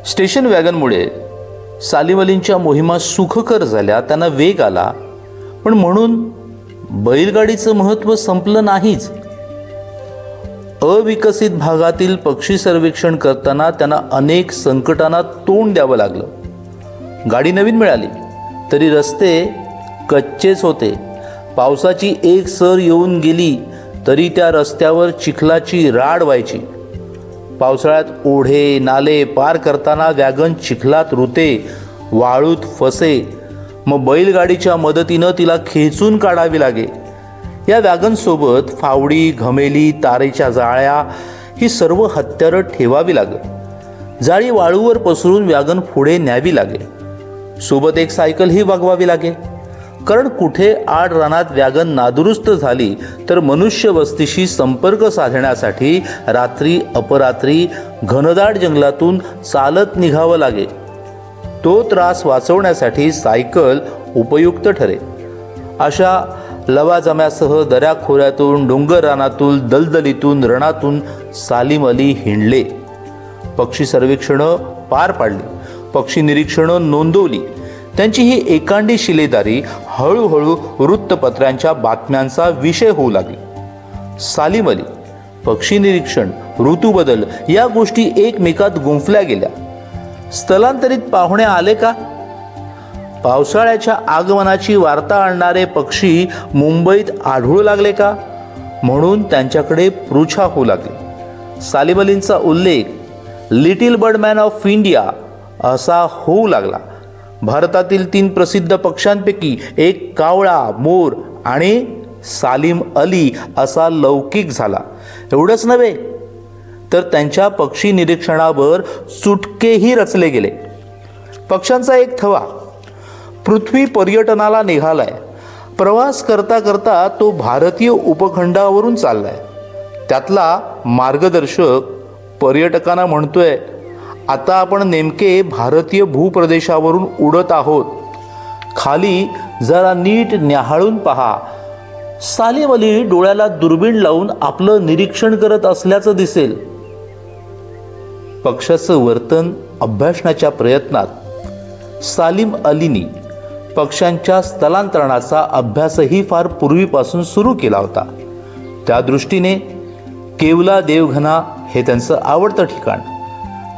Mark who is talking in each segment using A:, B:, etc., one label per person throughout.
A: Station वॅगनमुळे Salim अलींच्या मोहिमा सुखकर झाल्या, त्यांना वेग आला. पण म्हणून बैलगाडीचं महत्त्व संपलं नाहीच. अविकसित भागातील पक्षी सर्वेक्षण करताना त्यांना अनेक संकटांना तोंड द्यावं लागलं. गाडी नवीन मिळाली तरी रस्ते कच्चेच होते. पावसाची एक सर येऊन गेली तरी त्या रस्त्यावर चिखलाची राड व्हायची. पावसाळ्यात ओढे नाले पार करताना वॅगन चिखलात रुते, वाळूत फसे. मग बैलगाडीच्या मदतीनं तिला खेचून काढावी लागे. या वॅगनसोबत फावडी, घमेली, तारेच्या जाळ्या ही सर्व हत्यारं ठेवावी लागत. जाळी वाळूवर पसरून वॅगन पुढे न्यावी लागे. सोबत एक सायकलही वागवावी लागे, कारण कुठे आड रानात वॅगन नादुरुस्त झाली तर मनुष्य वस्तीशी संपर्क साधण्यासाठी रात्री अपरात्री घनदाट जंगलातून चालत निघावं लागे. तो त्रास वाचवण्यासाठी सायकल उपयुक्त ठरे. अशा लवाजम्यासह दऱ्याखोऱ्यातून, डोंगर रानातून, दलदलीतून, रणातून सालीम अली हिंडले. पक्षी सर्वेक्षणं पार पाडली, पक्षी निरीक्षणं नोंदवली. त्यांची ही एकांडी शिलेदारी हळूहळू वृत्तपत्रांच्या बातम्यांचा विषय होऊ लागली. सालीम अली, पक्षी निरीक्षण, ऋतूबदल या गोष्टी एकमेकात गुंफल्या गेल्या. स्थलांतरित पाहुणे आले का? पावसाळ्याच्या आगमनाची वार्ता आणणारे पक्षी मुंबईत आढळू लागले का? म्हणून त्यांच्याकडे पृच्छा होऊ लागली. सालीम अलींचा उल्लेख लिटिल बर्डमॅन ऑफ इंडिया असा होऊ लागला. भारतातील 3 प्रसिद्ध पक्ष्यांपैकी एक कावळा, मोर आणि सालीम अली असा लौकिक झाला. एवढंच नव्हे तर त्यांच्या पक्षी निरीक्षणावर चुटकेही रचले गेले. पक्ष्यांचा एक थवा पृथ्वी पर्यटनाला निघालाय. प्रवास करता करता तो भारतीय उपखंडावरून चाललाय. त्यातला मार्गदर्शक पर्यटकांना म्हणतोय, आता आपण नेमके भारतीय भूप्रदेशावरून उडत आहोत. खाली जरा नीट न्याहाळून पहा. सालीम अली डोळ्याला दुर्बीण लावून आपलं निरीक्षण करत असल्याचं दिसेल. पक्षाचं वर्तन अभ्यासण्याच्या प्रयत्नात सालीम अलींनी पक्ष्यांच्या स्थलांतरणाचा अभ्यासही फार पूर्वीपासून सुरू केला होता. त्या दृष्टीने केवला देवघना हे त्यांचं आवडतं ठिकाण.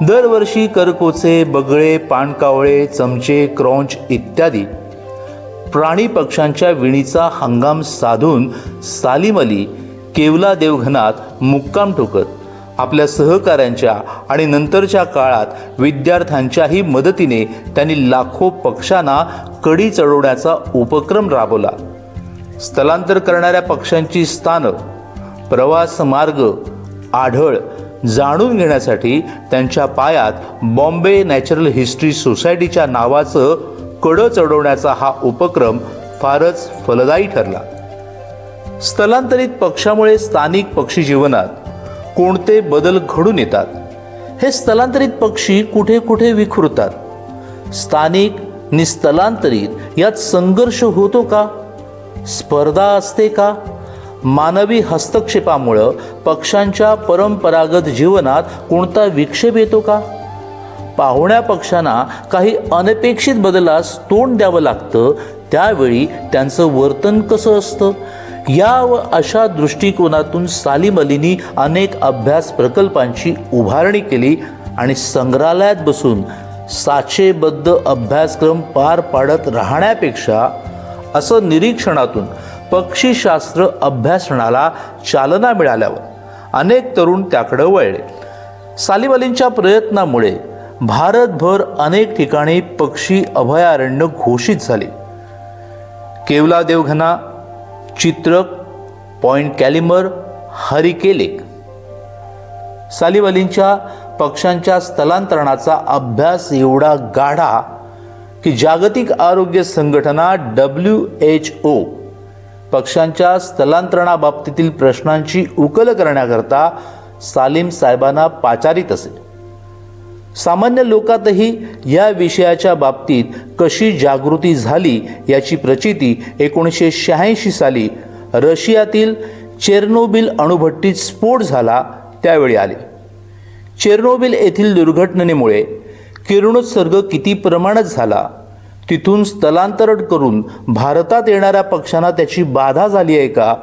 A: दरवर्षी करकोचे, बगळे, पाणकावळे, चमचे, क्रॉंच इत्यादी प्राणी पक्ष्यांच्या विणीचा हंगाम साधून सालीम अली केवला देवघनात मुक्काम ठोकत आपल्या सहकाऱ्यांच्या आणि नंतरच्या काळात विद्यार्थ्यांच्याही मदतीने त्यांनी लाखो पक्ष्यांना कडी चढवण्याचा उपक्रम राबवला. स्थलांतर करणाऱ्या पक्ष्यांची स्थानं, प्रवास मार्ग, आढळ जाणून घेण्यासाठी त्यांच्या पायात बॉम्बे नॅचरल हिस्ट्री सोसायटीच्या नावाचं कडं चढवण्याचा हा उपक्रम फारच फलदायी ठरला. स्थलांतरित पक्षामुळे स्थानिक पक्षी जीवनात कोणते बदल घडून येतात? हे स्थलांतरित पक्षी कुठे कुठे विखुरतात? स्थानिक नि स्थलांतरित यात संघर्ष होतो का? स्पर्धा असते का? मानवी हस्तक्षेपामुळं पक्ष्यांच्या परंपरागत जीवनात कोणता विक्षेप येतो का? पाहुण्या पक्ष्यांना काही अनपेक्षित बदलास तोंड द्यावं लागतं, त्यावेळी त्यांचं वर्तन कसं असतं? या व अशा दृष्टिकोनातून सालीम अलींनी अनेक अभ्यास प्रकल्पांची उभारणी केली आणि संग्रहालयात बसून साचेबद्ध अभ्यासक्रम पार पाडत राहण्यापेक्षा असं निरीक्षणातून पक्षीशास्त्र अभ्यासनाला चालना मिळाल्यावर अनेक तरुण त्याकडे वळले. सालीम अलींच्या प्रयत्नामुळे भारतभर अनेक ठिकाणी पक्षी अभयारण्य घोषित झाले. केवला देवघना, चित्रक, पॉइंट कॅलिमर, हरिके लेक. सालीम अलींच्या पक्ष्यांच्या स्थलांतरणाचा अभ्यास एवढा गाढा की जागतिक आरोग्य संघटना WHO पक्ष्यांच्या स्थलांतरणाबाबतीतील प्रश्नांची उकल करण्याकरता सालीम साहेबांना पाचारित असे. सामान्य लोकातही या विषयाच्या बाबतीत कशी जागृती झाली याची प्रचिती 1986 साली रशियातील चेर्नोबिल अणुभट्टीत स्फोट झाला त्यावेळी आले. चेर्नोबिल येथील दुर्घटनेमुळे किरणोत्सर्ग किती प्रमाणात झाला, तिथून स्थलांतर करून भारतात येणाऱ्या पक्ष्यांना त्याची बाधा झाली आहे का,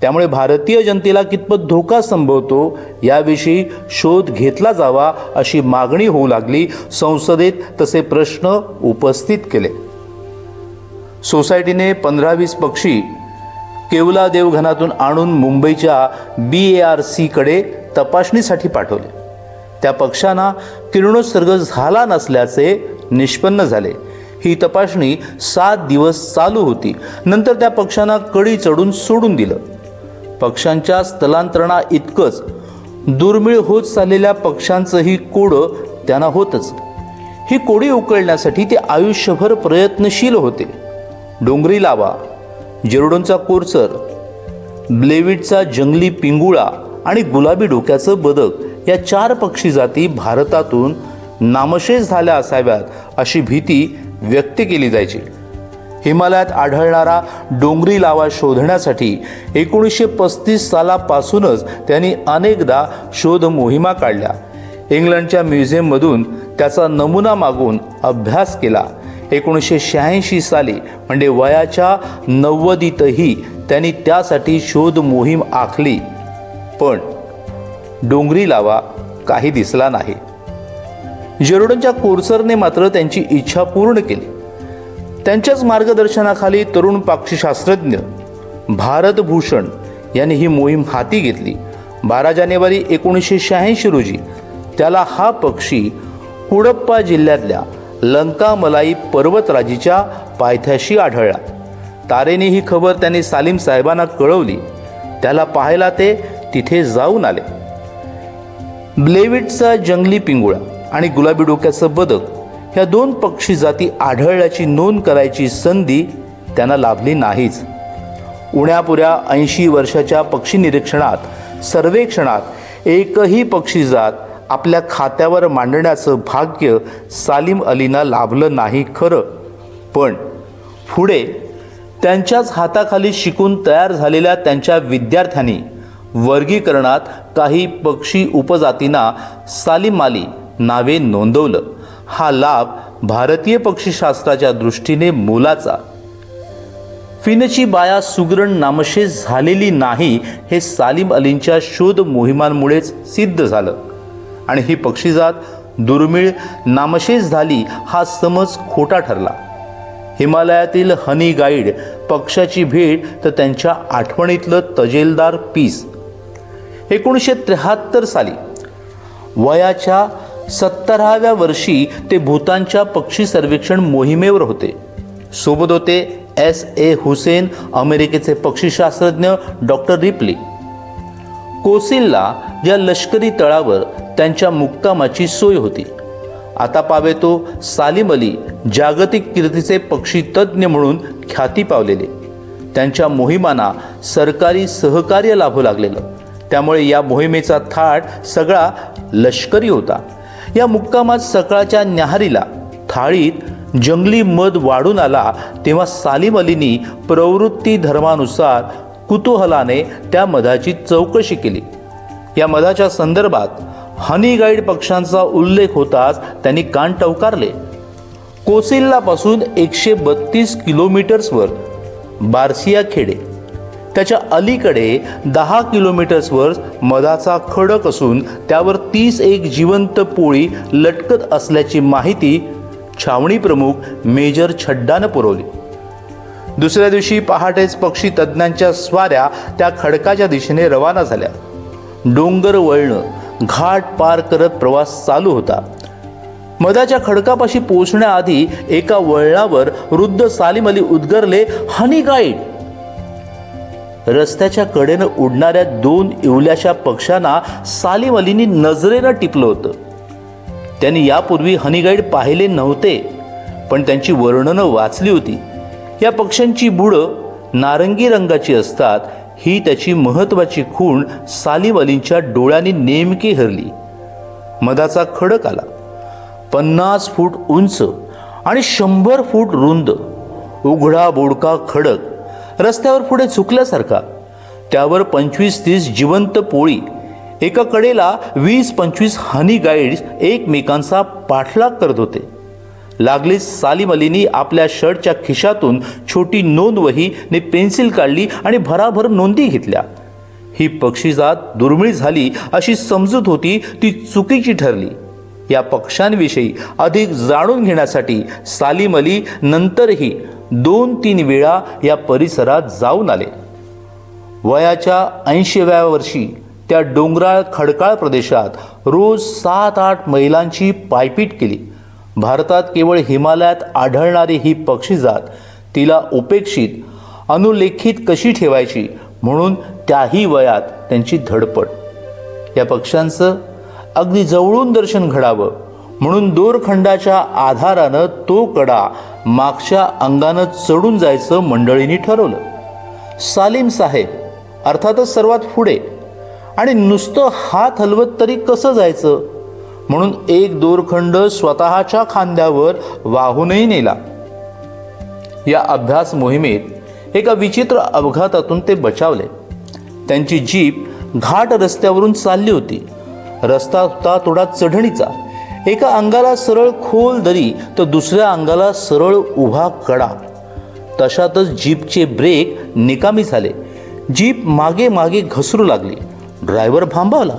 A: त्यामुळे भारतीय जनतेला कितपत धोका संभवतो याविषयी शोध घेतला जावा अशी मागणी होऊ लागली. संसदेत तसे प्रश्न उपस्थित केले. सोसायटीने 15-20 पक्षी केवला देवघनातून आणून मुंबईच्या BARCकडे तपासणीसाठी पाठवले. त्या पक्ष्यांना किरणोत्सर्ग झाला नसल्याचे निष्पन्न झाले. ही तपासणी 7 दिवस चालू होती. नंतर त्या पक्ष्यांना कडी चढून सोडून दिलं. पक्ष्यांच्या स्थलांतरणा इतकंच दुर्मिळ होत चाललेल्या पक्ष्यांचंही कोडं त्यांना होतच. ही कोडी उकळण्यासाठी ते आयुष्यभर प्रयत्नशील होते. डोंगरी लावा, जेरोडोनचा कोरचर, ब्लेविटचा जंगली पिंगुळा आणि गुलाबी डोक्याचं बदक या 4 पक्षी जाती भारतातून नामशेष झाल्या असाव्यात अशी भीती व्यक्त केली जायची. हिमालयात आढळणारा डोंगरी लावा शोधण्यासाठी 1935 सालापासूनच त्यांनी अनेकदा शोध मोहिमा काढल्या. इंग्लंडच्या म्युझियममधून त्याचा नमुना मागून अभ्यास केला. 1986 साली म्हणजे वयाच्या 90तही त्यांनी त्यासाठी शोध मोहीम आखली, पण डोंगरी लावा काही दिसला नाही. जेरोडोनच्या कोरचरने मात्र त्यांची इच्छा पूर्ण केली. त्यांच्याच मार्गदर्शनाखाली तरुण पक्षीशास्त्रज्ञ भारतभूषण यांनी ही मोहीम हाती घेतली. 12 जानेवारी 1986 रोजी त्याला हा पक्षी कुडप्पा जिल्ह्यातल्या लंकामलाई पर्वतराजीच्या पायथ्याशी आढळला. तारेने ही खबर त्यांनी सालीम साहेबांना कळवली. त्याला पाहायला ते तिथे जाऊन आले. ब्लेविटचा जंगली पिंगुळा आणि गुलाबी डोक्याचं बदक ह्या 2 पक्षी जाती आढळल्याची नोंद करायची संधी त्यांना लाभली नाहीच. उण्यापुऱ्या 80 वर्षाच्या पक्षी निरीक्षणात सर्वेक्षणात एकही पक्षी जात आपल्या खात्यावर मांडण्याचं भाग्य सालीम अलींना लाभलं नाही खरं, पण पुढे त्यांच्याच हाताखाली शिकून तयार झालेल्या त्यांच्या विद्यार्थ्यांनी वर्गीकरणात काही पक्षी उपजातींना सालीम अली नावे नोंदवलं. हा लाभ भारतीय पक्षीशास्त्राच्या दृष्टीने मोलाचा. फिनची बाया सुगरण नामशेष झालेली नाही हे सालीम अलींच्या शोध मोहिमांमुळेच सिद्ध झालं आणि ही पक्षीजात दुर्मिळ नामशेष झाली हा समज खोटा ठरला. हिमालयातील हनी गाईड पक्षाची भेट तर त्यांच्या आठवणीतलं तजेलदार पीस. 1973 साली वयाच्या 17व्या वर्षी ते भूतानच्या पक्षी सर्वेक्षण मोहिमेवर होते. सोबत होते S.A. हुसेन, अमेरिकेचे पक्षीशास्त्रज्ञ डॉक्टर रिप्ली. कोसिलला या लष्करी तळावर त्यांच्या मुक्कामाची सोय होती. आता पावे तो सालीम अली जागतिक कीर्तीचे पक्षी तज्ज्ञ म्हणून ख्याती पावलेले. त्यांच्या मोहिमांना सरकारी सहकार्य लाभू लागलेलं. त्यामुळे या मोहिमेचा थाट सगळा लष्करी होता. या मुक्कामात सकाळच्या न्याहारीला थाळीत जंगली मध वाढून आला तेव्हा सालीम अलींनी प्रवृत्ती धर्मानुसार कुतूहलाने त्या मधाची चौकशी केली. या मधाच्या संदर्भात हनी गाईड पक्ष्यांचा उल्लेख होताच त्यांनी कान टवकारले. कोसिल्लापासून 132 किलोमीटर्सवर बार्सिया खेडे, त्याच्या अलीकडे 10 किलोमीटर्सवर मधाचा खडक असून त्यावर 31 जिवंत पोळी लटकत असल्याची माहिती छावणी प्रमुख मेजर छड्डानं पुरवली. दुसऱ्या दिवशी पहाटेच पक्षी तज्ज्ञांच्या स्वाऱ्या त्या खडकाच्या दिशेने रवाना झाल्या. डोंगर वळणं, घाट पार करत प्रवास चालू होता. मधाच्या खडकापाशी पोहोचण्याआधी एका वळणावर वृद्ध सालीम अली उद्गारले, हनी गाईड. रस्त्याच्या कडेनं उडणाऱ्या 2 इवल्याशा पक्ष्यांना सालीम अलींनी नजरेनं टिपलं होतं. त्यांनी यापूर्वी हनी गाईड पाहिले नव्हते, पण त्यांची वर्णनं वाचली होती. या पक्ष्यांची बुडं नारंगी रंगाची असतात. ही त्याची महत्त्वाची खूण सालीम अलींच्या डोळ्यांनी नेमकी हरली. मधाचा खडक आला. 50 फूट उंच आणि 100 फूट रुंद, उघडा बोडका खडक, रस्त्यावर पुढे झुकल्यासारखा. त्यावर 25-30 जिवंत पोळी, एका कडेला 20-25 हनी गाईड्स एकमेकांचा पाठलाग करत होते. लागलीच सालीम अलीनी आपल्या शर्टच्या खिशातून छोटी नोंदवही ने पेन्सिल काढली आणि भराभर नोंदी घेतल्या. ही पक्षीजात दुर्मिळ झाली अशी समजूत होती ती चुकीची ठरली. या पक्ष्यांविषयी अधिक जाणून घेण्यासाठी सालीम अली नंतरही 2-3 वेळा या परिसरात जाऊन आले. वयाच्या 80व्या वर्षी त्या डोंगराळ खडकाळ प्रदेशात रोज 7-8 मैलांची पायपीट केली. भारतात केवळ हिमालयात आढळणारी ही पक्षीजात तिला उपेक्षित अनुलेखित कशी ठेवायची म्हणून त्याही वयात त्यांची धडपड. या पक्ष्यांचं अगदी जवळून दर्शन घडावं म्हणून दोरखंडाच्या आधारानं तो कडा मागच्या अंगानं चढून जायचं मंडळींनी ठरवलं. सालीम साहेब अर्थातच सर्वात पुढे, आणि नुसतं हात हलवत तरी कसं जायचं म्हणून एक दोरखंड स्वतःच्या खांद्यावर वाहूनही नेला. या अभ्यास मोहिमेत एका विचित्र अपघातातून ते बचावले. त्यांची जीप घाट रस्त्यावरून चालली होती. रस्ता होता थोडा चढणीचा. एका अंगाला सरळ खोल दरी तर दुसऱ्या अंगाला सरळ उभा कडा. तशातच जीपचे ब्रेक निकामी झाले. जीप मागे मागे घसरू लागली. ड्रायव्हर भांबावला.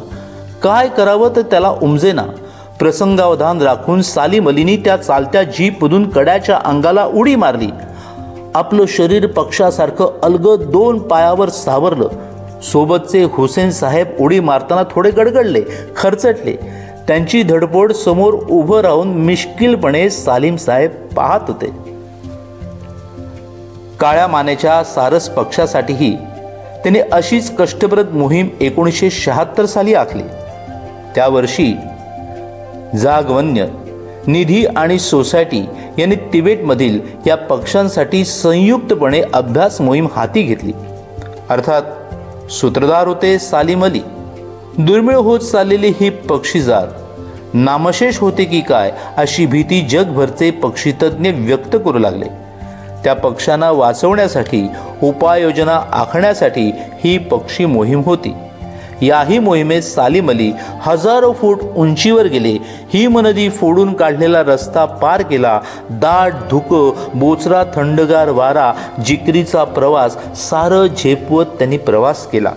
A: काय करावं तर त्याला उमजेना. प्रसंगावधान राखून सालीम अलीनी त्या चालत्या जीपमधून कड्याच्या अंगाला उडी मारली. आपलं शरीर पक्षासारखं अलगद 2 पायावर सावरलं. सोबतचे हुसेन साहेब उडी मारताना थोडे गडगडले, खरचटले. त्यांची धडपड समोर उभं राहून मिश्किलपणे सालीम साहेब पाहत होते. काळ्या मानेच्या सारस पक्षासाठीही त्याने अशीच कष्टप्रद मोहीम 1976 साली आखली. त्या वर्षी जागवन्य निधी आणि सोसायटी यांनी तिबेटमधील या पक्ष्यांसाठी संयुक्तपणे अभ्यास मोहीम हाती घेतली. अर्थात सूत्रधार होते सालीम अली. दुर्मिळ होत चाललेली ही पक्षीजात नामशेष होते की काय अशी भीती जगभरचे पक्षीतज्ञ व्यक्त करू लागले. त्या पक्ष्यांना वाचवण्यासाठी उपाययोजना आखण्यासाठी ही पक्षी मोहीम होती. याही मोहिमेत सालीम अली हजारो फूट उंचीवर गेले. हिमनदी फोडून काढलेला रस्ता पार केला. दाट धुकं, बोचरा थंडगार वारा, जिकरीचा प्रवास सारं झेपवत त्यांनी प्रवास केला.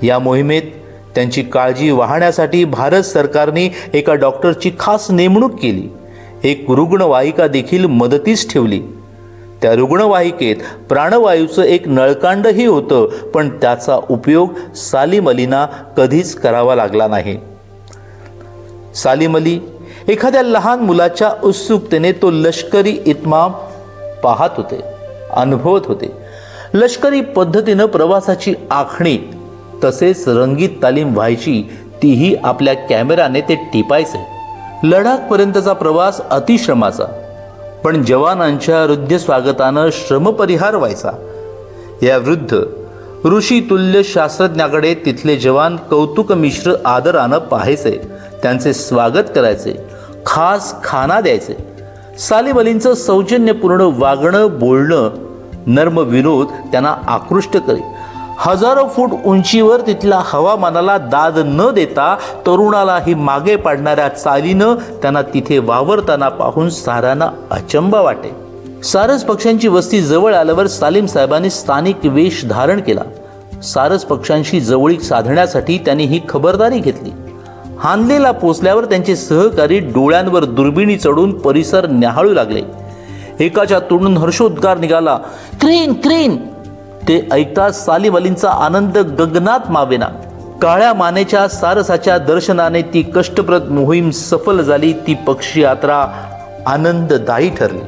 A: या मोहिमेत त्यांची काळजी वाहण्यासाठी भारत सरकारने एका डॉक्टरची खास नेमणूक केली. एक रुग्णवाहिका देखील मदतीस ठेवली. त्या रुग्णवाहिकेत प्राणवायूचं एक नळकांडही होतं, पण त्याचा उपयोग सालीम अलींना कधीच करावा लागला नाही. सालीम अली एखाद्या लहान मुलाच्या उत्सुकतेने तो लष्करी इत्माम पाहत होते, अनुभवत होते. लष्करी पद्धतीनं प्रवासाची आखणी तसेच रंगीत तालीम व्हायची, तीही आपल्या कॅमेराने ते टिपायचे. लडाखपर्यंतचा प्रवास अतिश्रमाचा, पण जवानांच्या हृदय स्वागतानं श्रमपरिहार व्हायचा. या वृद्ध ऋषीतुल्य शास्त्रज्ञाकडे तिथले जवान कौतुक मिश्र आदरानं पाहायचे, त्यांचे स्वागत करायचे, खास खाना द्यायचे. सालीम अलींचं सौजन्यपूर्ण वागणं, बोलणं, नर्म विनोद त्यांना आकृष्ट करे. हजारो फूट उंचीवर तिथल्या हवामानाला दाद न देता तरुणालाही मागे पाडणाऱ्या चालीनं त्यांना तिथे वावरताना पाहून साऱ्यांना अचंबा वाटे. सारस पक्ष्यांची वस्ती जवळ आल्यावर सालीम साहेबांनी स्थानिक वेश धारण केला. सारस पक्ष्यांशी जवळीक साधण्यासाठी त्यांनी ही खबरदारी घेतली. हानलेला पोचल्यावर त्यांचे सहकारी डोळ्यांवर दुर्बिणी चढून परिसर न्याहाळू लागले. एकाच्या तोंडून हर्षोद्गार निघाला, क्रेन क्रेन. ते ऐकताच सालीम अलींचा आनंद गगनात मावेना. काळ्या मानेच्या सारसाच्या दर्शनाने ती कष्टप्रद मोहीम सफल झाली. ती पक्षी यात्रा आनंददायी ठरली.